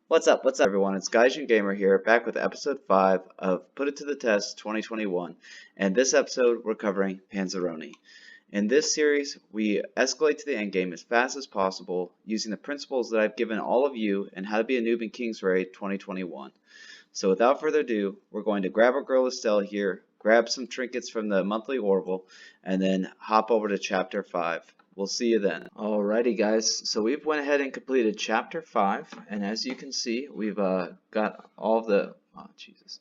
What's up everyone? It's Gaijin Gamer here, back with episode 5 of Put It to the Test 2021, and this episode we're covering Pansirone. In this series, we escalate to the endgame as fast as possible using the principles that I've given all of you in How to Be a Noob in King's Raid 2021. So without further ado, we're going to grab our girl Estelle here, grab some trinkets from the monthly Orville, and then hop over to chapter 5. We'll see you then. Alrighty guys, so we've went ahead and completed chapter 5, and as you can see, we've got all the, oh Jesus.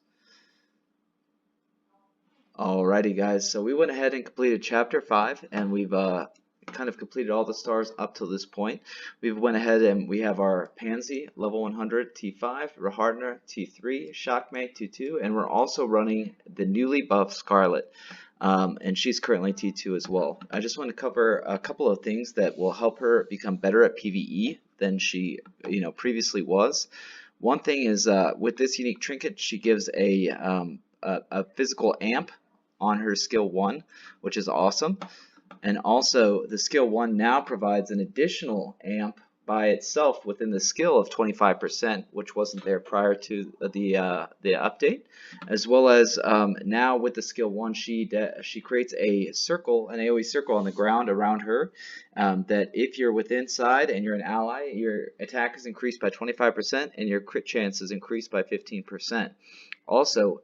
Alrighty guys, so we went ahead and completed chapter 5, and we've kind of completed all the stars up to this point. We've went ahead and we have our Pansy, level 100, T5, Rahardner, T3, Shockmay, T2, and we're also running the newly buffed Scarlet. And she's currently T2 as well. I just want to cover a couple of things that will help her become better at PvE than she, previously was. One thing is with this unique trinket, she gives a physical amp on her skill 1, which is awesome. And also, the skill 1 now provides an additional amp by itself within the skill of 25%, which wasn't there prior to the update. As well as now with the skill 1, she creates a circle, an AoE circle on the ground around her, that if you're within inside and you're an ally, your attack is increased by 25% and your crit chance is increased by 15%. Also,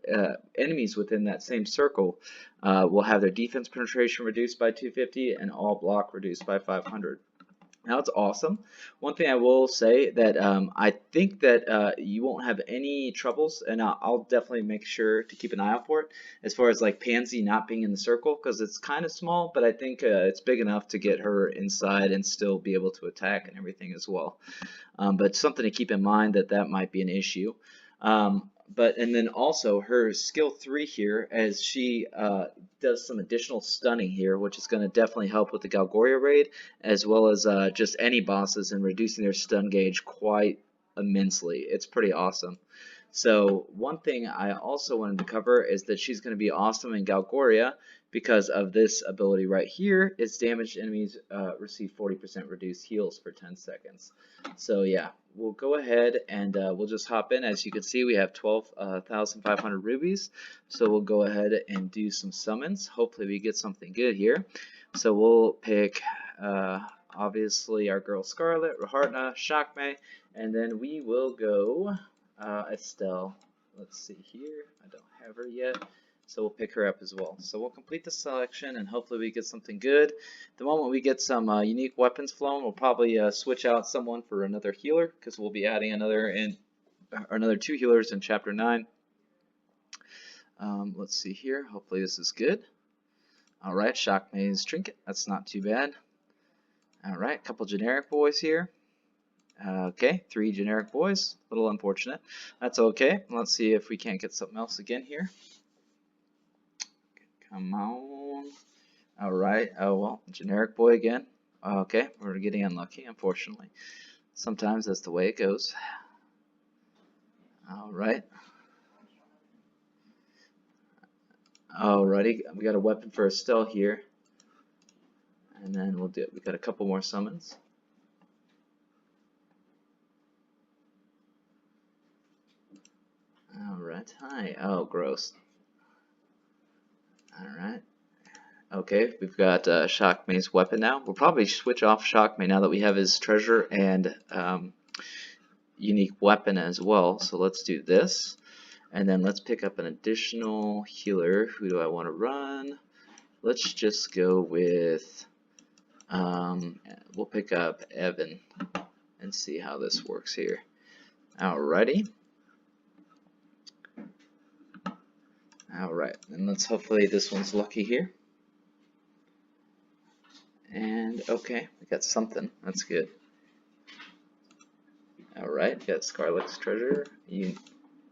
enemies within that same circle will have their defense penetration reduced by 250 and all block reduced by 500. Now it's awesome. One thing I will say that I think that you won't have any troubles, and I'll definitely make sure to keep an eye out for it, as far as like Pansy not being in the circle, because it's kind of small, but I think it's big enough to get her inside and still be able to attack and everything as well. But something to keep in mind that might be an issue. And then also her skill 3 here, as she does some additional stunning here, which is going to definitely help with the Galgoria raid, as well as just any bosses, and reducing their stun gauge quite immensely. It's pretty awesome. So one thing I also wanted to cover is that she's going to be awesome in Galgoria because of this ability right here. Its damaged enemies receive 40% reduced heals for 10 seconds. So yeah, we'll go ahead and we'll just hop in. As you can see, we have 12,500 rubies. So we'll go ahead and do some summons. Hopefully we get something good here. So we'll pick obviously our girl Scarlet, Rahardna, Shockmay, and then we will go Estelle. Let's see here. I don't have her yet. So we'll pick her up as well. So we'll complete the selection and hopefully we get something good. The moment we get some unique weapons flown, we'll probably switch out someone for another healer, because we'll be adding another 2 healers in chapter 9. Let's see here. Hopefully this is good. Alright, Shockmay's trinket. That's not too bad. Alright, a couple generic boys here. Okay, 3 generic boys. A little unfortunate. That's okay. Let's see if we can't get something else again here. Come on. Alright. Oh, well. Generic boy again. Okay, we're getting unlucky, unfortunately. Sometimes that's the way it goes. Alright. Alrighty. We got a weapon for Estelle here. And then we got a couple more summons. Alright. Hi. Oh, gross. Alright. Okay, we've got Shockmay's weapon now. We'll probably switch off Shockmay now that we have his treasure and unique weapon as well. So let's do this. And then let's pick up an additional healer. Who do I want to run? Let's just go with, we'll pick up Evan and see how this works here. Alrighty. Alright, and let's hopefully this one's lucky here. And okay, we got something. That's good. Alright, we got Scarlet's treasure.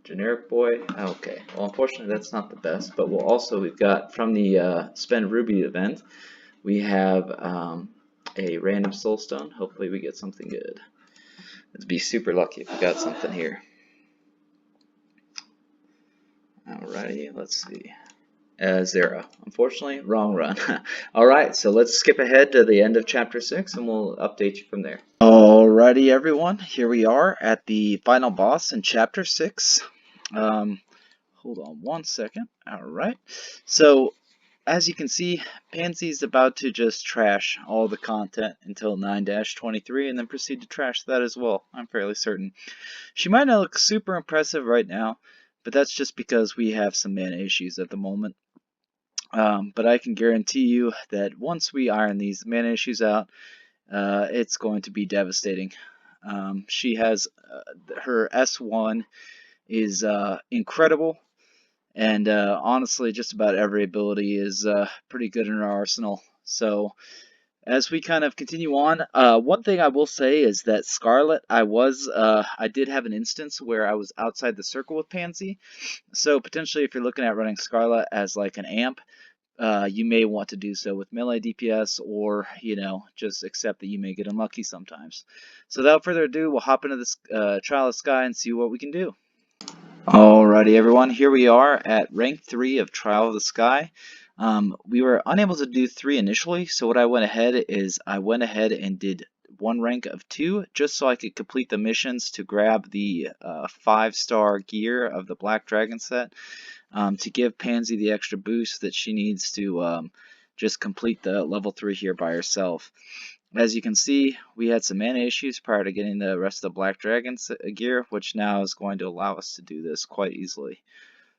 Generic boy. Okay, well unfortunately that's not the best, but we've got from the Spend Ruby event, we have a random soulstone. Hopefully we get something good. Let's be super lucky if we got something here. Alrighty, let's see. 0. Unfortunately, wrong run. Alright, so let's skip ahead to the end of chapter 6 and we'll update you from there. Alrighty, everyone, here we are at the final boss in chapter 6. Hold on one second. Alright, so as you can see, Pansy's about to just trash all the content until 9-23 and then proceed to trash that as well, I'm fairly certain. She might not look super impressive right now, but that's just because we have some mana issues at the moment. But I can guarantee you that once we iron these mana issues out, it's going to be devastating. She has her S1 is incredible, and honestly, just about every ability is pretty good in our arsenal. So as we kind of continue on, one thing I will say is that Scarlet, I did have an instance where I was outside the circle with Pansy. So potentially, if you're looking at running Scarlet as like an amp, you may want to do so with melee DPS, or, just accept that you may get unlucky sometimes. So without further ado, we'll hop into this Trial of Sky and see what we can do. Alrighty, everyone, here we are at rank 3 of Trial of the Sky. We were unable to do 3 initially, so what I went ahead and did 1 rank of 2, just so I could complete the missions to grab the 5-star gear of the Black Dragon set. To give Pansy the extra boost that she needs to just complete the level 3 here by herself. As you can see, we had some mana issues prior to getting the rest of the Black Dragon gear, which now is going to allow us to do this quite easily.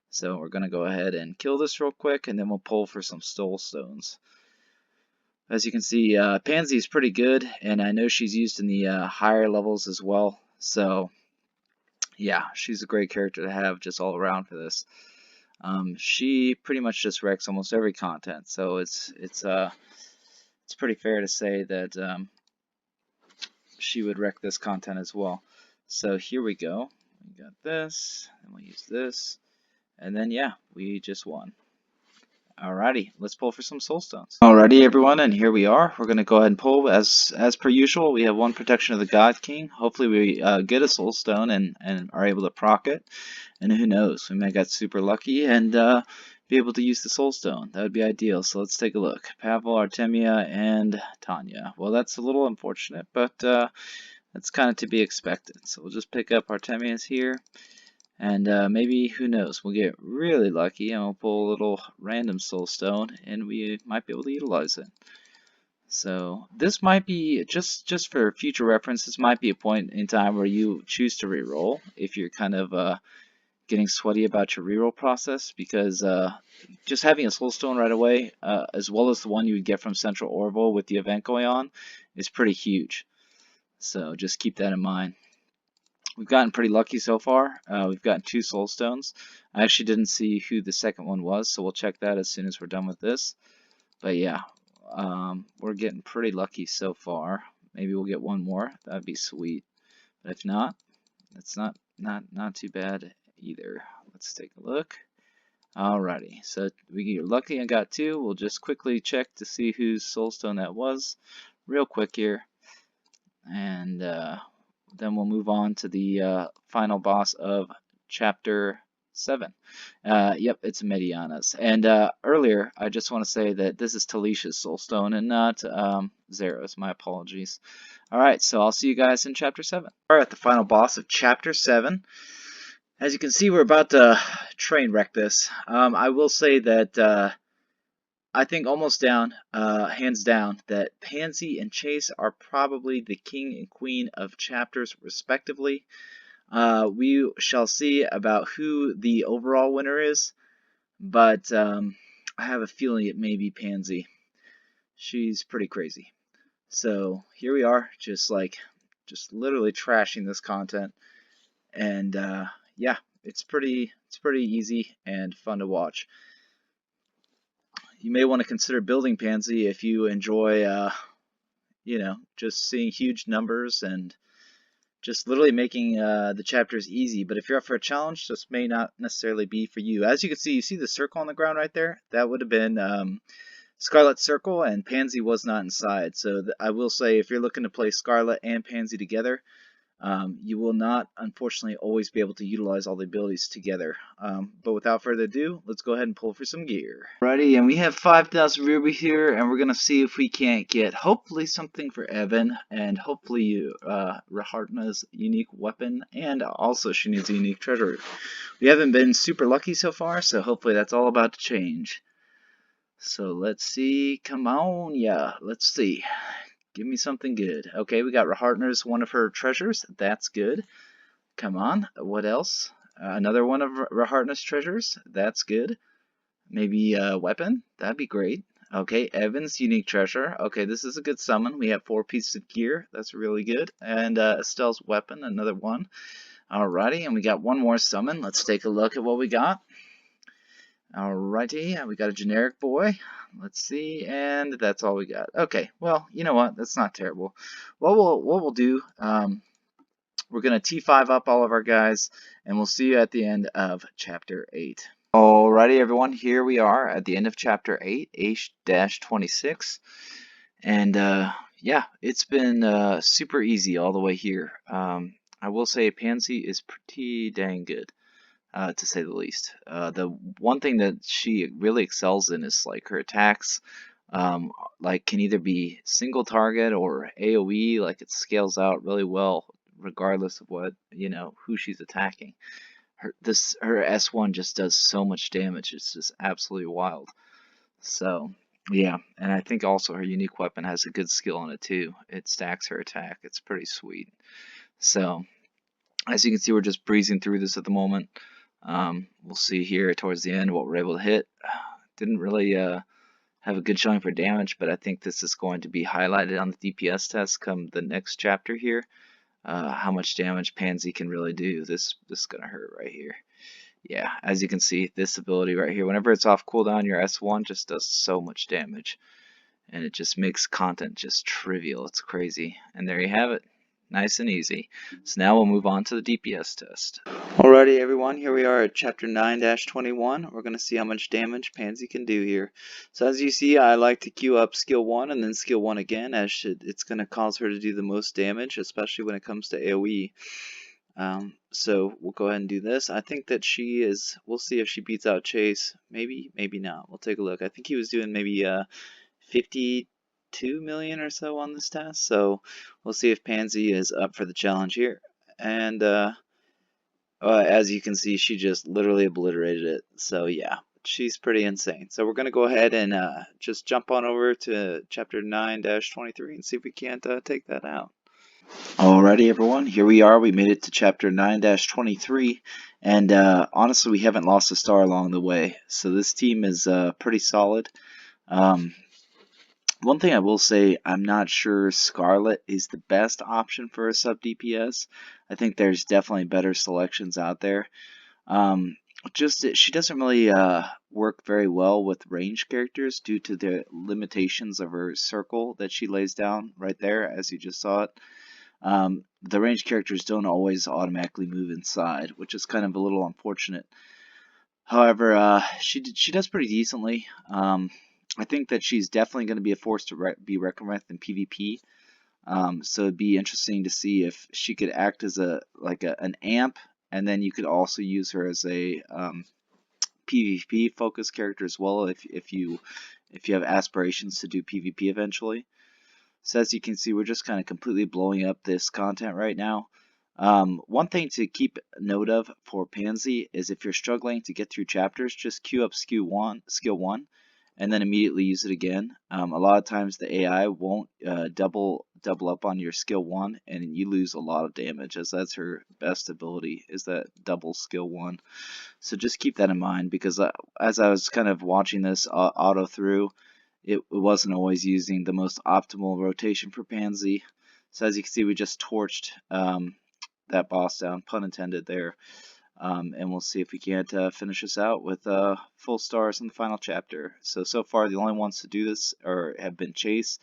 So we're going to go ahead and kill this real quick, and then we'll pull for some Soul Stones. As you can see, Pansy is pretty good, and I know she's used in the higher levels as well. So yeah, she's a great character to have just all around for this. She pretty much just wrecks almost every content, so it's pretty fair to say that she would wreck this content as well. So here we go. We got this, and we'll use this, and then yeah, we just won. Alrighty, let's pull for some Soul Stones. Alrighty, everyone, and here we are. We're going to go ahead and pull. As per usual, we have 1 Protection of the God King. Hopefully we get a Soul Stone and are able to proc it. And who knows, we may get super lucky and be able to use the Soul Stone. That would be ideal. So let's take a look. Pavel, Artemia, and Tanya. Well, that's a little unfortunate, but that's kind of to be expected. So we'll just pick up Artemia's here. And maybe, who knows, we'll get really lucky and we'll pull a little random Soul Stone and we might be able to utilize it. So this might be, just for future reference, this might be a point in time where you choose to reroll if you're kind of getting sweaty about your reroll process, because just having a Soul Stone right away, as well as the one you would get from Central Orville with the event going on, is pretty huge. So just keep that in mind. We've gotten pretty lucky so far. We've gotten 2 Soul Stones. I actually didn't see who the second one was, so we'll check that as soon as we're done with this. But yeah, we're getting pretty lucky so far. Maybe we'll get 1 more. That'd be sweet. But if not, it's not too bad either. Let's take a look. Alrighty, so we get lucky and got 2. We'll just quickly check to see whose Soul Stone that was, real quick here. And then we'll move on to the final boss of chapter 7. Yep, it's Mediana's. And earlier, I just want to say that this is Talisha's Soul Stone and not Zera's. My apologies. Alright, so I'll see you guys in chapter 7. Alright, the final boss of chapter 7. As you can see, we're about to train wreck this. I will say that I think almost hands down, that Pansy and Chase are probably the king and queen of chapters respectively. We shall see about who the overall winner is, but I have a feeling it may be Pansy. She's pretty crazy. So here we are, just literally trashing this content, and yeah, it's pretty easy and fun to watch. You may want to consider building Pansy if you enjoy, just seeing huge numbers and just literally making the chapters easy. But if you're up for a challenge, this may not necessarily be for you. As you can see, you see the circle on the ground right there? That would have been Scarlet's circle, and Pansy was not inside. So I will say, if you're looking to play Scarlet and Pansy together, You will not, unfortunately, always be able to utilize all the abilities together. But without further ado, let's go ahead and pull for some gear. Alrighty, and we have 5,000 ruby here, and we're going to see if we can't get, hopefully, something for Evan, and hopefully Rahartna's unique weapon, and also she needs a unique treasure. We haven't been super lucky so far, so hopefully that's all about to change. So let's see, come on, yeah, let's see. Give me something good. Okay, we got Rahartner's one of her treasures. That's good. Come on. What else? Another one of Rahartner's treasures. That's good. Maybe a weapon. That'd be great. Okay, Evan's unique treasure. Okay, this is a good summon. We have 4 pieces of gear. That's really good. And Estelle's weapon. Another one. Alrighty, and we got one more summon. Let's take a look at what we got. Alrighty, we got a generic boy. Let's see, and that's all we got. Okay, well, you know what? That's not terrible. What we'll do, we're gonna T5 up all of our guys, and we'll see you at the end of Chapter 8. Alrighty, everyone, here we are at the end of Chapter 8, H-26, and yeah, it's been super easy all the way here. I will say Pansy is pretty dang good. To say the least. The one thing that she really excels in is like her attacks, like can either be single target or AoE, like it scales out really well regardless of what, who she's attacking. Her S1 just does so much damage, it's just absolutely wild. So, yeah, and I think also her unique weapon has a good skill on it too. It stacks her attack, it's pretty sweet. So, as you can see, we're just breezing through this at the moment. We'll see here towards the end what we're able to hit. Didn't really have a good showing for damage, but I think this is going to be highlighted on the DPS test come the next chapter here. How much damage Pansy can really do. This is gonna hurt right here. Yeah, as you can see, this ability right here, whenever it's off cooldown, your S1 just does so much damage. And it just makes content just trivial. It's crazy. And there you have it. Nice and easy. So now we'll move on to the DPS test. Alrighty everyone, here we are at chapter 9-21. We're going to see how much damage Pansy can do here. So as you see, I like to queue up skill 1 and then skill 1 again, as it's going to cause her to do the most damage, especially when it comes to AoE. So we'll go ahead and do this. I think that we'll see if she beats out Chase. Maybe, maybe not. We'll take a look. I think he was doing maybe 52 million or so on this task, so we'll see if Pansy is up for the challenge here. And as you can see, she just literally obliterated it. So yeah, she's pretty insane. So we're gonna go ahead and just jump on over to chapter 9-23 and see if we can't take that out. Alrighty everyone, here we are. We made it to chapter 9-23, and honestly we haven't lost a star along the way, so this team is pretty solid. One thing I will say, I'm not sure Scarlet is the best option for a sub DPS. I think there's definitely better selections out there. She doesn't really work very well with ranged characters due to the limitations of her circle that she lays down right there, as you just saw it. The ranged characters don't always automatically move inside, which is kind of a little unfortunate. However, she does pretty decently. I think that she's definitely going to be a force to be reckoned with in PvP. So it'd be interesting to see if she could act as an amp, and then you could also use her as a PvP focused character as well if you have aspirations to do PvP eventually. So as you can see, we're just kind of completely blowing up this content right now. One thing to keep note of for Pansy is if you're struggling to get through chapters, just queue up skill 1, and then immediately use it again. A lot of times the AI won't double up on your skill 1, and you lose a lot of damage, as that's her best ability, is that double skill 1. So just keep that in mind, because as I was kind of watching this auto through, it wasn't always using the most optimal rotation for Pansy. So as you can see, we just torched that boss down, pun intended there. And we'll see if we can't finish this out with full stars in the final chapter. So far the only ones to do this have been Chase.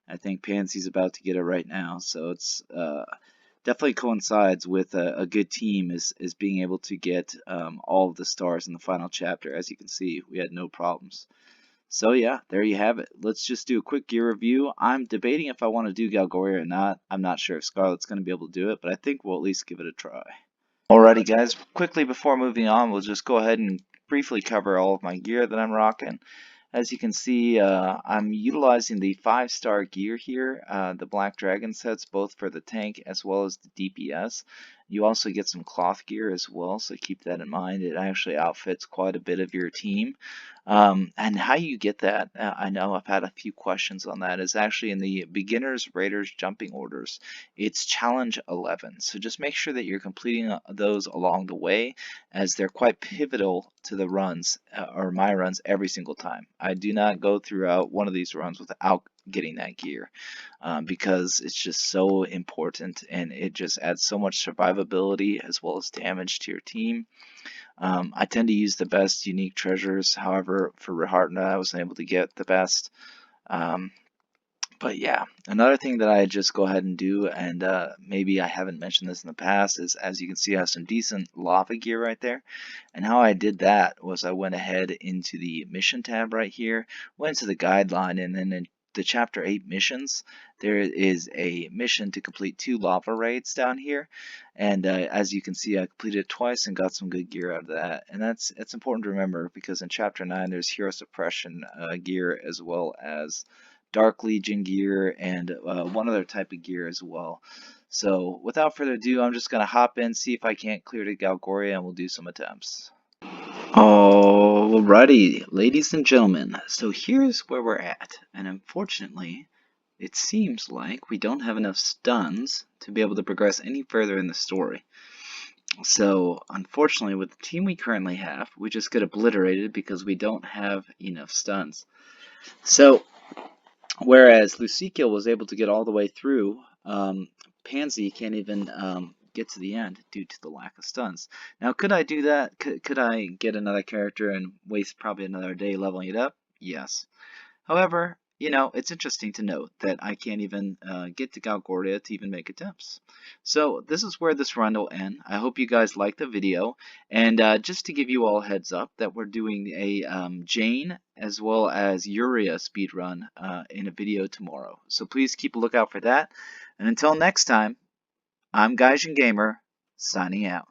I think Pansy's about to get it right now. So it's definitely coincides with a good team is being able to get all of the stars in the final chapter. As you can see, we had no problems. So yeah, there you have it. Let's just do a quick gear review. I'm debating if I want to do Galgoria or not. I'm not sure if Scarlet's going to be able to do it, but I think we'll at least give it a try. Alrighty guys, quickly before moving on, we'll just go ahead and briefly cover all of my gear that I'm rocking. As you can see, I'm utilizing the 5-star gear here, the Black Dragon sets, both for the tank as well as the DPS. You also get some cloth gear as well, so keep that in mind. It actually outfits quite a bit of your team. And how you get that, I know I've had a few questions on that, is actually in the Beginners Raiders jumping orders. It's challenge 11, so just make sure that you're completing those along the way, as they're quite pivotal to the runs, or my runs, every single time. I do not go throughout one of these runs without getting that gear, because it's just so important, and it just adds so much survivability as well as damage to your team. I tend to use the best unique treasures. However, for Rehartna, I wasn't able to get the best. Um, but yeah, another thing that I just go ahead and do, and maybe I haven't mentioned this in the past, is as you can see, I have some decent lava gear right there. And how I did that was I went ahead into the mission tab right here, went to the guideline, and then in the chapter 8 missions, there is a mission to complete 2 lava raids down here. And as you can see, I completed it twice and got some good gear out of that. And it's important to remember, because in chapter 9 there's hero suppression gear, as well as Dark Legion gear, and one other type of gear as well. So without further ado, I'm just going to hop in, see if I can't clear to Galgoria, and we'll do some attempts. Alrighty, ladies and gentlemen, so here's where we're at, and unfortunately, it seems like we don't have enough stuns to be able to progress any further in the story. So, unfortunately, with the team we currently have, we just get obliterated because we don't have enough stuns. So, whereas Lucikia was able to get all the way through, Pansy can't even get to the end due to the lack of stuns. Now, could I do that? Could I get another character and waste probably another day leveling it up? Yes. However, you know, it's interesting to note that I can't even get to Galgoria to even make attempts. So this is where this run will end. I hope you guys liked the video, and just to give you all a heads up that we're doing a Jane as well as Uria speedrun in a video tomorrow. So please keep a lookout for that. And until next time, I'm Gaijin Gamer, signing out.